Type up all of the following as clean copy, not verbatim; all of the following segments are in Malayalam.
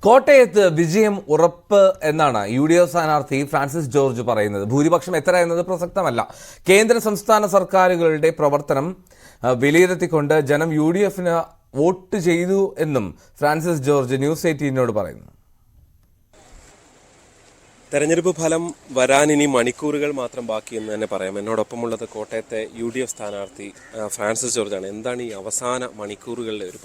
കോട്ടയത്ത് വിജയം ഉറപ്പ് എന്നാണ് UDF സ്ഥാനാർത്ഥി ഫ്രാൻസിസ് ജോർജ് പറയുന്നത്. ഭൂരിപക്ഷം എത്ര എന്നത് പ്രസക്തമല്ല. കേന്ദ്ര സംസ്ഥാന സർക്കാരുകളുടെ പ്രവർത്തനം വിലയിരുത്തിക്കൊണ്ട് ജനം UDFന് വോട്ട് ചെയ്തു എന്നും ഫ്രാൻസിസ് ജോർജ് ന്യൂസ് 18നോട് പറയുന്നു. തെരഞ്ഞെടുപ്പ് ഫലം വരാൻ ഇനി മണിക്കൂറുകൾ മാത്രം ബാക്കിയെന്ന് തന്നെ പറയാം. എന്നോടൊപ്പമുള്ളത് കോട്ടയത്തെ UDF സ്ഥാനാർത്ഥി ഫ്രാൻസിസ് ജോർജാണ്. എന്താണ് ഈ അവസാന മണിക്കൂറുകളിലെ ഒരു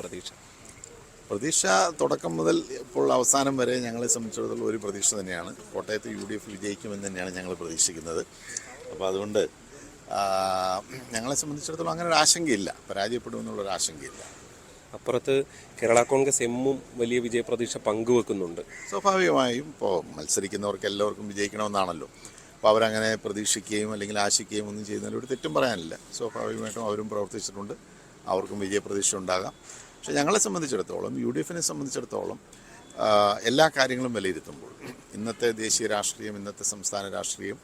പ്രതീക്ഷ തുടക്കം മുതൽ ഇപ്പോൾ അവസാനം വരെ ഞങ്ങളെ സംബന്ധിച്ചിടത്തോളം ഒരു പ്രതീക്ഷ തന്നെയാണ്. കോട്ടയത്ത് UDF വിജയിക്കുമെന്ന് തന്നെയാണ് ഞങ്ങൾ പ്രതീക്ഷിക്കുന്നത്. അപ്പോൾ അതുകൊണ്ട് ഞങ്ങളെ സംബന്ധിച്ചിടത്തോളം അങ്ങനെ ഒരു ആശങ്കയില്ല, പരാജയപ്പെടുമെന്നുള്ളൊരു ആശങ്കയില്ല. അപ്പുറത്ത് കേരള കോൺഗ്രസ് എമ്മും വലിയ വിജയപ്രതീക്ഷ പങ്കുവെക്കുന്നുണ്ട്. സ്വാഭാവികമായും ഇപ്പോൾ മത്സരിക്കുന്നവർക്ക് എല്ലാവർക്കും വിജയിക്കണമെന്നാണല്ലോ. അപ്പോൾ അവരങ്ങനെ പ്രതീക്ഷിക്കുകയും അല്ലെങ്കിൽ ആശിക്കുകയും ഒന്നും ചെയ്യുന്നതിൽ ഒരു തെറ്റും പറയാനില്ല. സ്വാഭാവികമായിട്ടും അവരും പ്രവർത്തിച്ചിട്ടുണ്ട്, അവർക്കും വിജയപ്രതീക്ഷ ഉണ്ടാകാം. പക്ഷേ ഞങ്ങളെ സംബന്ധിച്ചിടത്തോളം UDFനെ സംബന്ധിച്ചിടത്തോളം എല്ലാ കാര്യങ്ങളും വിലയിരുത്തുമ്പോൾ ഇന്നത്തെ ദേശീയ രാഷ്ട്രീയം, ഇന്നത്തെ സംസ്ഥാന രാഷ്ട്രീയം,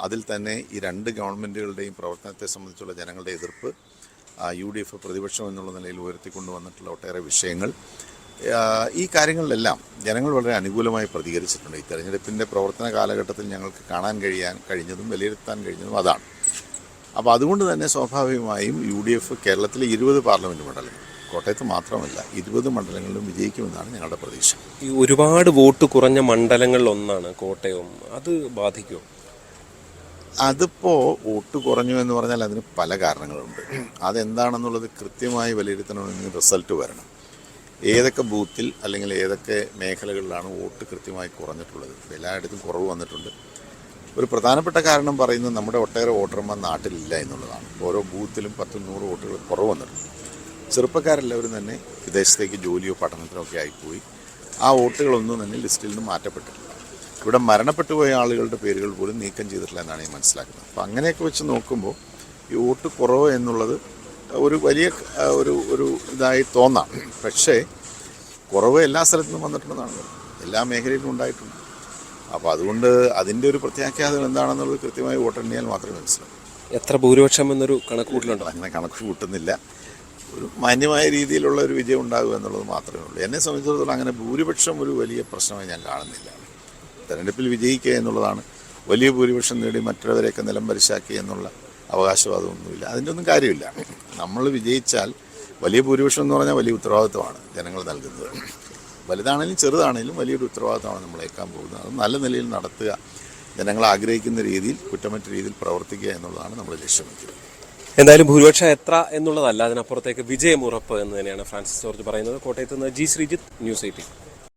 അതിൽ തന്നെ ഈ രണ്ട് ഗവൺമെൻറ്റുകളുടെയും പ്രവർത്തനത്തെ സംബന്ധിച്ചുള്ള ജനങ്ങളുടെ എതിർപ്പ്, UDF പ്രതിപക്ഷം എന്നുള്ള നിലയിൽ ഉയർത്തിക്കൊണ്ടുവന്നിട്ടുള്ള ഒട്ടേറെ വിഷയങ്ങൾ, ഈ കാര്യങ്ങളിലെല്ലാം ജനങ്ങൾ വളരെ അനുകൂലമായി പ്രതികരിച്ചിട്ടുണ്ട്. ഈ തെരഞ്ഞെടുപ്പിൻ്റെ പ്രവർത്തന കാലഘട്ടത്തിൽ ഞങ്ങൾക്ക് കാണാൻ കഴിഞ്ഞതും വിലയിരുത്താൻ കഴിഞ്ഞതും അതാണ്. അപ്പോൾ അതുകൊണ്ട് തന്നെ സ്വാഭാവികമായും UDF കേരളത്തിലെ 20 പാർലമെൻറ്റ് മണ്ഡലങ്ങൾ, കോട്ടയത്ത് മാത്രമല്ല 20 മണ്ഡലങ്ങളിലും വിജയിക്കുമെന്നാണ് ഞങ്ങളുടെ പ്രതീക്ഷ. ഈ ഒരുപാട് വോട്ട് കുറഞ്ഞ മണ്ഡലങ്ങളിലൊന്നാണ് കോട്ടയം. അത് ബാധിക്കുമോ? അതിപ്പോൾ വോട്ട് കുറഞ്ഞു എന്ന് പറഞ്ഞാൽ അതിന് പല കാരണങ്ങളുണ്ട്. അതെന്താണെന്നുള്ളത് കൃത്യമായി വിലയിരുത്തണമെങ്കിൽ റിസൾട്ട് വരണം. ഏതൊക്കെ ബൂത്തിൽ അല്ലെങ്കിൽ ഏതൊക്കെ മേഖലകളിലാണ് വോട്ട് കൃത്യമായി കുറഞ്ഞിട്ടുള്ളത്, എല്ലായിടത്തും കുറവ് വന്നിട്ടുണ്ട്. ഒരു പ്രധാനപ്പെട്ട കാരണം പറയുന്നത് നമ്മുടെ ഒട്ടേറെ വോട്ടർമാർ നാട്ടിലില്ല എന്നുള്ളതാണ്. ഓരോ ബൂത്തിലും 10-100 വോട്ടുകൾ കുറവ് വന്നിട്ടുണ്ട്. ചെറുപ്പക്കാരെല്ലാവരും തന്നെ വിദേശത്തേക്ക് ജോലിയോ പഠനത്തിനോ ഒക്കെ ആയിപ്പോയി. ആ വോട്ടുകളൊന്നും തന്നെ ലിസ്റ്റിൽ നിന്ന് മാറ്റപ്പെട്ടിട്ടില്ല. ഇവിടെ മരണപ്പെട്ടു പോയ ആളുകളുടെ പേരുകൾ പോലും നീക്കം ചെയ്തിട്ടില്ല എന്നാണ് ഞാൻ മനസ്സിലാക്കുന്നത്. അപ്പോൾ അങ്ങനെയൊക്കെ വെച്ച് നോക്കുമ്പോൾ ഈ വോട്ട് കുറവ് എന്നുള്ളത് ഒരു വലിയ ഒരു ഇതായി തോന്നാം. പക്ഷേ കുറവ് എല്ലാ സ്ഥലത്തും വന്നിട്ടുണ്ടെന്നാണ്, എല്ലാ മേഖലയിലും ഉണ്ടായിട്ടുണ്ട്. അപ്പോൾ അതുകൊണ്ട് അതിൻ്റെ ഒരു പ്രത്യാഘാതം എന്താണെന്നുള്ളത് കൃത്യമായി വോട്ടെണ്ണിയാൽ മാത്രമേ മനസ്സിലാവൂ. എത്ര ഭൂരിപക്ഷം എന്നൊരു കണക്ക് കൂട്ടലുണ്ടോ? അങ്ങനെ കണക്ക് കൂട്ടുന്നില്ല. ഒരു മാന്യമായ രീതിയിലുള്ള ഒരു വിജയം ഉണ്ടാകുക എന്നുള്ളത് മാത്രമേ ഉള്ളൂ. എന്നെ സംബന്ധിച്ചിടത്തോളം അങ്ങനെ ഭൂരിപക്ഷം ഒരു വലിയ പ്രശ്നമായി ഞാൻ കാണുന്നില്ല. തെരഞ്ഞെടുപ്പിൽ വിജയിക്കുക എന്നുള്ളതാണ്. വലിയ ഭൂരിപക്ഷം നേടി മറ്റുള്ളവരെയൊക്കെ നിലംപരിശാക്കുക എന്നുള്ള അവകാശവാദമൊന്നുമില്ല. അതിൻ്റെ ഒന്നും കാര്യമില്ല. നമ്മൾ വിജയിച്ചാൽ വലിയ ഭൂരിപക്ഷം എന്ന് പറഞ്ഞാൽ വലിയ ഉത്തരവാദിത്വമാണ് ജനങ്ങൾ നൽകുന്നത്. വലുതാണെങ്കിലും ചെറുതാണെങ്കിലും വലിയൊരു ഉത്തരവാദിത്വമാണ് നമ്മൾ ഏൽക്കാൻ പോകുന്നത്. അത് നല്ല നിലയിൽ നടത്തുക, ജനങ്ങൾ ആഗ്രഹിക്കുന്ന രീതിയിൽ, കുറ്റമറ്റ രീതിയിൽ പ്രവർത്തിക്കുക എന്നുള്ളതാണ് നമ്മൾ ലക്ഷ്യം വയ്ക്കുന്നത്. എന്തായാലും ഭൂരിപക്ഷം എത്ര എന്നുള്ളതല്ല, അതിനപ്പുറത്തേക്ക് വിജയം ഉറപ്പ് എന്ന് തന്നെയാണ് ഫ്രാൻസിസ് ജോർജ് പറയുന്നത്. കോട്ടയത്ത് നിന്ന് G. ശ്രീജിത്ത്, ന്യൂസ് 18.